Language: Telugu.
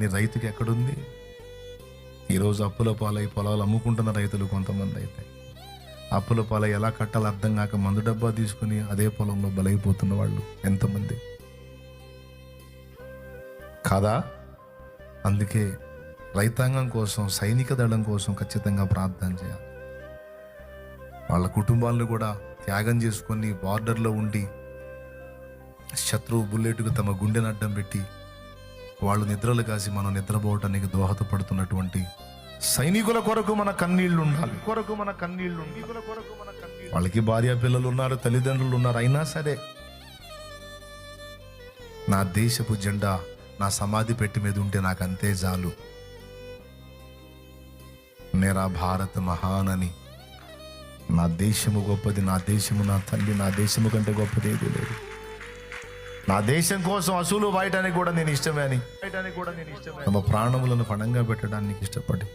నీ రైతుకి ఎక్కడుంది? ఈరోజు అప్పుల పాలై పొలాలు అమ్ముకుంటున్న రైతులు కొంతమంది అయితే అప్పుల పాలై ఎలా కట్టాలో అర్థం కాక మందు డబ్బా తీసుకుని అదే పొలంలో బలైపోతున్న వాళ్ళు ఎంతమంది కాదా? అందుకే రైతాంగం కోసం, సైనిక దళం కోసం ఖచ్చితంగా ప్రార్థన చేయాలి. వాళ్ళ కుటుంబాలను కూడా త్యాగం చేసుకొని బార్డర్లో ఉండి శత్రువు బుల్లెట్కు తమ గుండెను అడ్డం పెట్టి వాళ్ళు నిద్రలు కాసి మనం నిద్రపోవటానికి దోహదపడుతున్నటువంటి సైనికుల కొరకు మన కన్నీళ్లు ఉండాలి. వాళ్ళకి భార్య పిల్లలు ఉన్నారు, తల్లిదండ్రులు ఉన్నారు. అయినా సరే నా దేశపు జెండా నా సమాధి పెట్టి మీద ఉంటే నాకు అంతే చాలు. మేరా భారత్ మహాన్ అని, నా దేశము గొప్పది, నా దేశము నా తల్లి, నా దేశము కంటే గొప్పది ఏది లేదు. నా దేశం కోసం అసూలు బయటానికి కూడా నేను ఇష్టమే అని తమ ప్రాణములను పణంగా పెట్టడానికి ఇష్టపడి